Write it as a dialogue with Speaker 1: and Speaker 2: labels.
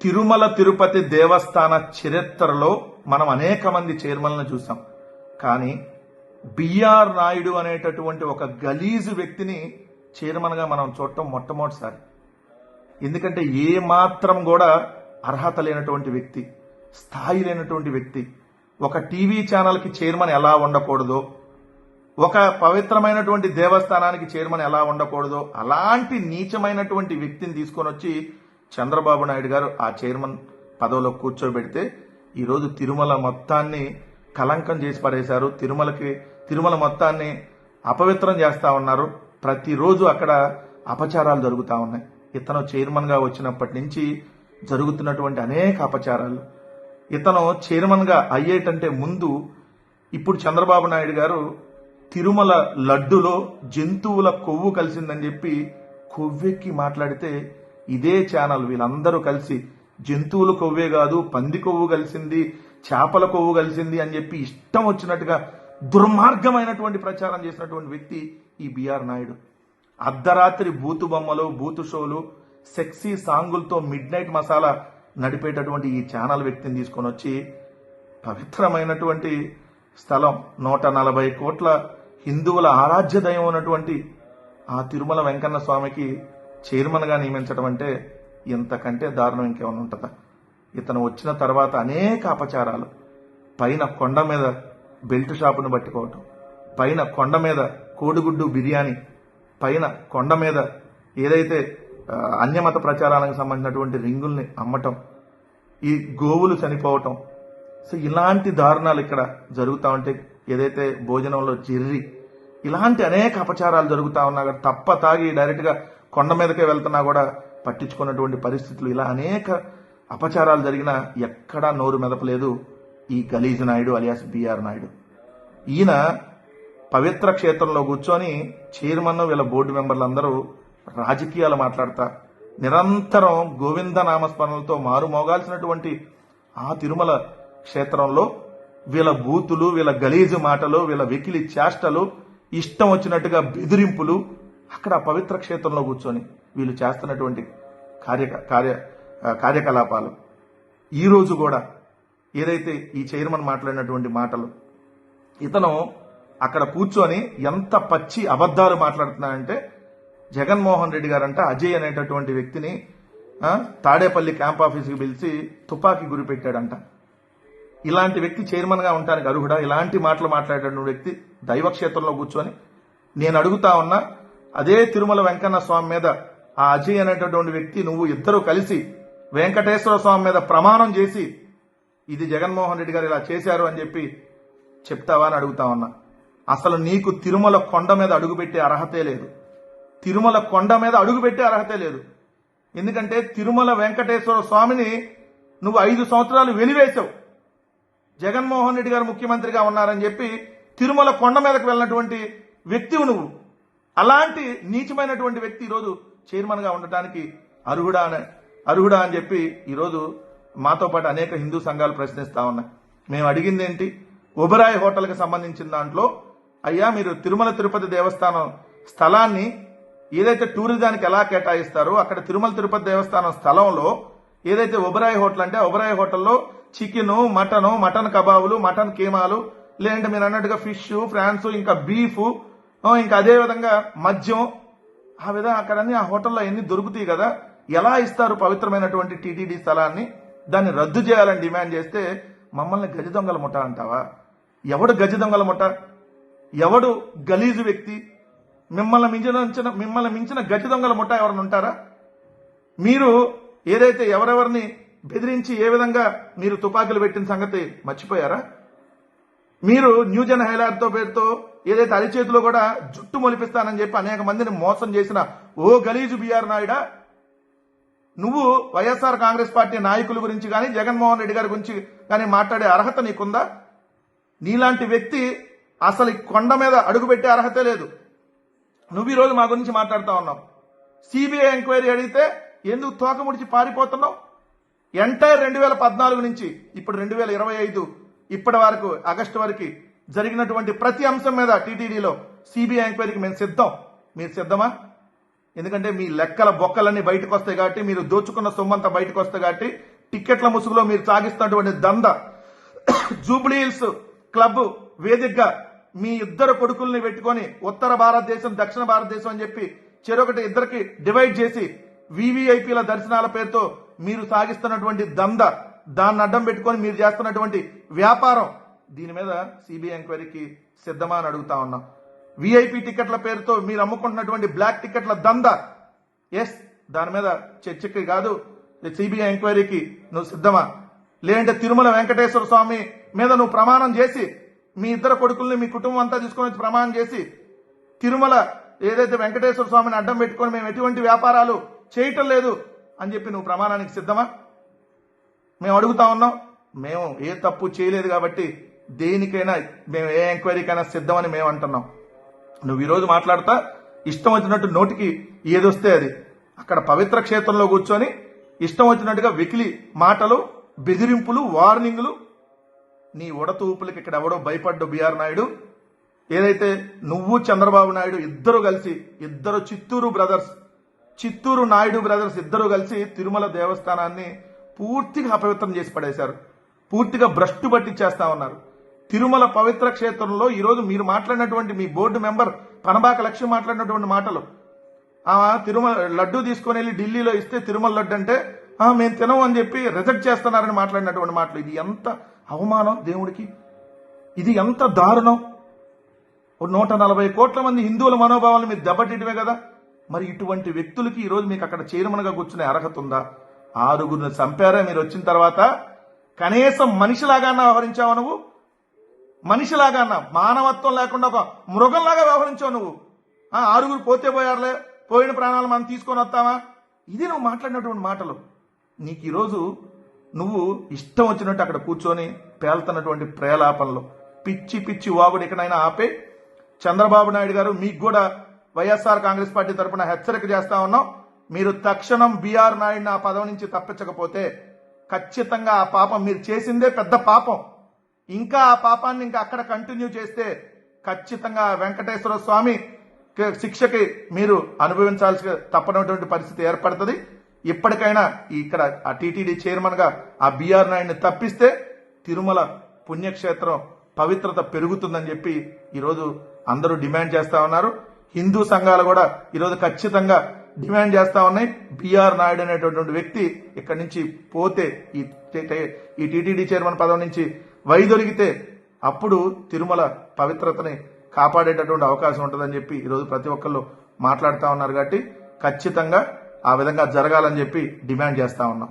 Speaker 1: తిరుమల తిరుపతి దేవస్థాన చరిత్రలో మనం అనేక మంది చైర్మన్లను చూసాం. కానీ బిఆర్ నాయుడు అనేటటువంటి ఒక గలీజు వ్యక్తిని చైర్మన్గా మనం చూడటం మొట్టమొదటిసారి. ఎందుకంటే ఏ మాత్రం కూడా అర్హత లేనటువంటి వ్యక్తి, స్థాయి లేనటువంటి వ్యక్తి. ఒక టీవీ ఛానల్కి చైర్మన్ ఎలా ఉండకూడదో, ఒక పవిత్రమైనటువంటి దేవస్థానానికి చైర్మన్ ఎలా ఉండకూడదో అలాంటి నీచమైనటువంటి వ్యక్తిని తీసుకొని వచ్చి చంద్రబాబు నాయుడు గారు ఆ చైర్మన్ పదవిలో కూర్చోబెడితే ఈరోజు తిరుమల మొత్తాన్ని కలంకం చేసి పడేశారు. తిరుమల మొత్తాన్ని అపవిత్రం చేస్తా ఉన్నారు. ప్రతిరోజు అక్కడ అపచారాలు జరుగుతూ ఉన్నాయి. ఇతను చైర్మన్గా వచ్చినప్పటి నుంచి జరుగుతున్నటువంటి అనేక అపచారాలు. ఇతను చైర్మన్గా అయ్యేటంటే ముందు ఇప్పుడు చంద్రబాబు నాయుడు గారు తిరుమల లడ్డులో జంతువుల కొవ్వు కలిసిందని చెప్పి కొవ్వెక్కి మాట్లాడితే ఇదే ఛానల్ వీళ్ళందరూ కలిసి జంతువుల కొవ్వే కాదు, పంది కొవ్వు కలిసింది, చేపల కొవ్వు కలిసింది అని చెప్పి ఇష్టం వచ్చినట్టుగా దుర్మార్గమైనటువంటి ప్రచారం చేసినటువంటి వ్యక్తి ఈ బిఆర్ నాయుడు. అర్ధరాత్రి బూతు బొమ్మలు, బూతు షోలు, సెక్సీ సాంగులతో మిడ్ నైట్ మసాలా నడిపేటటువంటి ఈ ఛానల్ వ్యక్తిని తీసుకొని వచ్చి పవిత్రమైనటువంటి స్థలం 140 కోట్ల హిందువుల ఆరాధ్య దైవం ఉన్నటువంటి ఆ తిరుమల వెంకన్న స్వామికి చైర్మన్గా నియమించడం అంటే ఇంతకంటే దారుణం ఇంకేమైనా ఉంటుందా? ఇతను వచ్చిన తర్వాత అనేక అపచారాలు. పైన కొండ మీద బెల్ట్ షాపును పట్టుకోవటం, పైన కొండ మీద కోడిగుడ్డు బిర్యానీ, పైన కొండ మీద ఏదైతే అన్యమత ప్రచారాలకు సంబంధించినటువంటి రింగుల్ని అమ్మటం, ఈ గోవులు చనిపోవటం. సో ఇలాంటి దారుణాలు ఇక్కడ జరుగుతూ ఉంటే, ఏదైతే భోజనంలో జిర్రి, ఇలాంటి అనేక అపచారాలు జరుగుతూ ఉన్నా కూడా తప్ప తాగి డైరెక్ట్గా కొండ మీదకే వెళ్తున్నా కూడా పట్టించుకున్నటువంటి పరిస్థితులు, ఇలా అనేక అపచారాలు జరిగినా ఎక్కడా నోరు మెదపలేదు ఈ గలీజు నాయుడు అలియాస్ బిఆర్ నాయుడు. ఈయన పవిత్ర క్షేత్రంలో కూర్చొని చైర్మన్ వీళ్ళ బోర్డు మెంబర్లు అందరూ రాజకీయాలు మాట్లాడతా నిరంతరం గోవింద నామస్మరణలతో మారుమోగాల్సినటువంటి ఆ తిరుమల క్షేత్రంలో వీళ్ళ బూతులు, వీళ్ళ గలీజు మాటలు, వీళ్ళ వెకిలి చేష్టలు, ఇష్టం వచ్చినట్టుగా బెదిరింపులు, అక్కడ పవిత్ర క్షేత్రంలో కూర్చొని వీళ్ళు చేస్తున్నటువంటి కార్యకలాపాలు. ఈరోజు కూడా ఏదైతే ఈ చైర్మన్ మాట్లాడినటువంటి మాటలు, ఇతను అక్కడ కూర్చొని ఎంత పచ్చి అబద్ధాలు మాట్లాడుతున్నాడంటే, జగన్మోహన్ రెడ్డి గారంట అజయ్ అనేటటువంటి వ్యక్తిని తాడేపల్లి క్యాంప్ ఆఫీస్కి పిలిచి తుపాకీ గురిపెట్టాడంట. ఇలాంటి వ్యక్తి చైర్మన్గా ఉండడానికి అర్హుడా? ఇలాంటి మాటలు మాట్లాడేటువంటి వ్యక్తి దైవక్షేత్రంలో కూర్చొని నేను అడుగుతా ఉన్నా, అదే తిరుమల వెంకన్న స్వామి మీద ఆ అజయ్ అనేటటువంటి వ్యక్తి నువ్వు ఇద్దరు కలిసి వెంకటేశ్వర స్వామి మీద ప్రమాణం చేసి ఇది జగన్మోహన్ రెడ్డి గారు ఇలా చేశారు అని చెప్పి చెప్తావా అని అడుగుతా ఉన్నా. అసలు నీకు తిరుమల కొండ మీద అడుగుపెట్టే అర్హతే లేదు. తిరుమల కొండ మీద అడుగుపెట్టే అర్హతే లేదు. ఎందుకంటే తిరుమల వెంకటేశ్వర స్వామిని నువ్వు 5 సంవత్సరాలు వెలివేశావు. జగన్మోహన్ రెడ్డి గారు ముఖ్యమంత్రిగా ఉన్నారని చెప్పి తిరుమల కొండ మీదకు వెళ్ళినటువంటి వ్యక్తివి నువ్వు. అలాంటి నీచమైనటువంటి వ్యక్తి ఈరోజు చైర్మన్గా ఉండటానికి అర్హుడా అని చెప్పి ఈరోజు మాతో పాటు అనేక హిందూ సంఘాలు ప్రశ్నిస్తా ఉన్నాయి. మేము అడిగింది ఏంటి? ఒబరాయ్ హోటల్కి సంబంధించిన దాంట్లో, అయ్యా మీరు తిరుమల తిరుపతి దేవస్థానం స్థలాన్ని ఏదైతే టూరిజానికి ఎలా కేటాయిస్తారో అక్కడ తిరుమల తిరుపతి దేవస్థానం స్థలంలో ఏదైతే ఒబరాయ్ హోటల్ అంటే ఒబరాయ్ హోటల్లో చికెను, మటన్ కబాబులు, మటన్ కీమాలు, లేదంటే మీరు అన్నట్టుగా ఫిష్, ఫ్రాన్స్, ఇంకా బీఫ్, ఇంకా అదే విధంగా మద్యం, ఆ విధంగా అక్కడ అన్ని ఆ హోటల్లో ఎన్ని దొరుకుతాయి కదా, ఎలా ఇస్తారు పవిత్రమైనటువంటి టీటీడీ స్థలాన్ని? దాన్ని రద్దు చేయాలని డిమాండ్ చేస్తే మమ్మల్ని గజ దొంగల ముఠ అంటావా? ఎవడు గజ దొంగల ముఠ? ఎవడు గలీజు వ్యక్తి? మిమ్మల్ని మించిన గజ దొంగల ముఠ ఎవరైనా ఉంటారా? మీరు ఏదైతే ఎవరెవరిని బెదిరించి ఏ విధంగా మీరు తుపాకీలు పెట్టిన సంగతి మర్చిపోయారా? మీరు న్యూజన్ హైలార్డ్తో పేరుతో ఏదైతే అరిచేతిలో కూడా జుట్టు మొలిపిస్తానని చెప్పి అనేక మందిని మోసం చేసిన ఓ గలీజు బిఆర్ నాయుడా, నువ్వు వైఎస్ఆర్ కాంగ్రెస్ పార్టీ నాయకుల గురించి కానీ జగన్మోహన్ రెడ్డి గారి గురించి కానీ మాట్లాడే అర్హత నీకుందా? నీలాంటి వ్యక్తి అసలు కొండ మీద అడుగుపెట్టే అర్హతే లేదు. నువ్వు ఈరోజు మా గురించి మాట్లాడుతూ ఉన్నావు. సిబిఐ ఎంక్వైరీ అడిగితే ఎందుకు తోక ముడిచి పారిపోతున్నావు? ఎంటైర్ 2014 నుంచి ఇప్పుడు 2025 ఇప్పటి వరకు ఆగస్టు వరకు జరిగినటువంటి ప్రతి అంశం మీద టీటీడీలో సిబిఐ ఎంక్వైరీకి మేము సిద్ధం. మీరు సిద్ధమా? ఎందుకంటే మీ లెక్కల బొక్కలన్నీ బయటకు వస్తాయి కాబట్టి, మీరు దోచుకున్న సొమ్మంతా బయటకు వస్తాయి కాబట్టి, టిక్కెట్ల ముసుగులో మీరు సాగిస్తున్నటువంటి దంద, జూబ్లీ హిల్స్ క్లబ్ వేదికగా మీ ఇద్దరు కొడుకుల్ని పెట్టుకొని ఉత్తర భారతదేశం దక్షిణ భారతదేశం అని చెప్పి చెరొకటి ఇద్దరికి డివైడ్ చేసి వివిఐపీల దర్శనాల పేరుతో మీరు సాగిస్తున్నటువంటి దంద, దాన్ని అడ్డం పెట్టుకొని మీరు చేస్తున్నటువంటి వ్యాపారం, దీని మీద సిబిఐ ఎంక్వైరీకి సిద్ధమా అని అడుగుతా ఉన్నాం. విఐపి టికెట్ల పేరుతో మీరు అమ్ముకుంటున్నటువంటి బ్లాక్ టికెట్ల దంద, ఎస్, దాని మీద చర్చకి కాదు, సిబిఐ ఎంక్వైరీకి నువ్వు సిద్ధమా? లేదంటే తిరుమల వెంకటేశ్వర స్వామి మీద నువ్వు ప్రమాణం చేసి మీ ఇద్దరు కొడుకుల్ని మీ కుటుంబం అంతా తీసుకొని వచ్చి ప్రమాణం చేసి తిరుమల ఏదైతే వెంకటేశ్వర స్వామిని అడ్డం పెట్టుకొని మేము ఎటువంటి వ్యాపారాలు చేయటం లేదు అని చెప్పి నువ్వు ప్రమాణానికి సిద్ధమా? మేము అడుగుతా ఉన్నాం. మేము ఏ తప్పు చేయలేదు కాబట్టి దేనికైనా మేము ఏ ఎంక్వైరీకైనా సిద్ధమని మేము అంటున్నాం. నువ్వు ఈరోజు మాట్లాడుతా ఇష్టం వచ్చినట్టు నోటికి ఏదొస్తే అది, అక్కడ పవిత్ర క్షేత్రంలో కూర్చొని ఇష్టం వచ్చినట్టుగా వెకిలి మాటలు, బెదిరింపులు, వార్నింగ్లు, నీ ఉడతూపులకి ఇక్కడ ఎవడో భయపడ్డు బిఆర్ నాయుడు. ఏదైతే నువ్వు చంద్రబాబు నాయుడు ఇద్దరు కలిసి, ఇద్దరు చిత్తూరు నాయుడు బ్రదర్స్ ఇద్దరు కలిసి తిరుమల దేవస్థానాన్ని పూర్తిగా అపవిత్రం చేసి పడేశారు, పూర్తిగా భ్రష్టు పట్టించేస్తా ఉన్నారు. తిరుమల పవిత్ర క్షేత్రంలో ఈరోజు మీరు మాట్లాడినటువంటి మీ బోర్డు మెంబర్ పనబాక లక్ష్మి మాట్లాడినటువంటి మాటలు, తిరుమల లడ్డు తీసుకొని వెళ్ళి ఢిల్లీలో ఇస్తే తిరుమల లడ్డు అంటే మేము తినము అని చెప్పి రిజెక్ట్ చేస్తున్నారని మాట్లాడినటువంటి మాటలు, ఇది ఎంత అవమానం దేవుడికి, ఇది ఎంత దారుణం. 140 కోట్ల మంది హిందువుల మనోభావాలను మీరు దెబ్బతింటమే కదా. మరి ఇటువంటి వ్యక్తులకి ఈరోజు మీకు అక్కడ చైర్మన్గా కూర్చునే అర్హత ఉందా? 6గురిని చంపారా మీరు వచ్చిన తర్వాత? కనీసం మనిషిలాగా వ్యవహరించావు నువ్వు, మనిషిలాగా మానవత్వం లేకుండా ఒక మృగంలాగా వ్యవహరించావు నువ్వు. 6గురు పోతే పోయారులే, పోయిన ప్రాణాలు మనం తీసుకొని వస్తావా? ఇది నువ్వు మాట్లాడినటువంటి మాటలు. నీకు ఈరోజు నువ్వు ఇష్టం వచ్చినట్టు అక్కడ కూర్చొని పేలుతున్నటువంటి ప్రేలాపనలు, పిచ్చి పిచ్చి వాగుడు ఇకనైనా ఆపే. చంద్రబాబు నాయుడు గారు, మీకు కూడా వైఎస్ఆర్ కాంగ్రెస్ పార్టీ తరఫున హెచ్చరిక చేస్తా ఉన్నాం. మీరు తక్షణం బిఆర్ నాయుడిని ఆ పదవి నుంచి తప్పించకపోతే ఖచ్చితంగా ఆ పాపం మీరు చేసిందే పెద్ద పాపం, ఇంకా ఆ పాపాన్ని ఇంకా అక్కడ కంటిన్యూ చేస్తే ఖచ్చితంగా వెంకటేశ్వర స్వామి శిక్షకి మీరు అనుభవించాల్సి తప్పనటువంటి పరిస్థితి ఏర్పడుతుంది. ఇప్పటికైనా ఇక్కడ ఆ టీటీడీ చైర్మన్ గా ఆ బిఆర్ నాయుడిని తప్పిస్తే తిరుమల పుణ్యక్షేత్రం పవిత్రత పెరుగుతుందని చెప్పి ఈరోజు అందరూ డిమాండ్ చేస్తా ఉన్నారు. హిందూ సంఘాలు కూడా ఈరోజు ఖచ్చితంగా డిమాండ్ చేస్తా ఉన్నాయి. బిఆర్ నాయుడు అనేటటువంటి వ్యక్తి ఇక్కడి నుంచి పోతే, ఈ టీటీడీ చైర్మన్ పదవి నుంచి వైదొలిగితే అప్పుడు తిరుమల పవిత్రతని కాపాడేటటువంటి అవకాశం ఉంటుందని చెప్పి ఈరోజు ప్రతి ఒక్కళ్ళు మాట్లాడుతూ ఉన్నారు. కాబట్టి ఖచ్చితంగా ఆ విధంగా జరగాలని చెప్పి డిమాండ్ చేస్తా ఉన్నాం.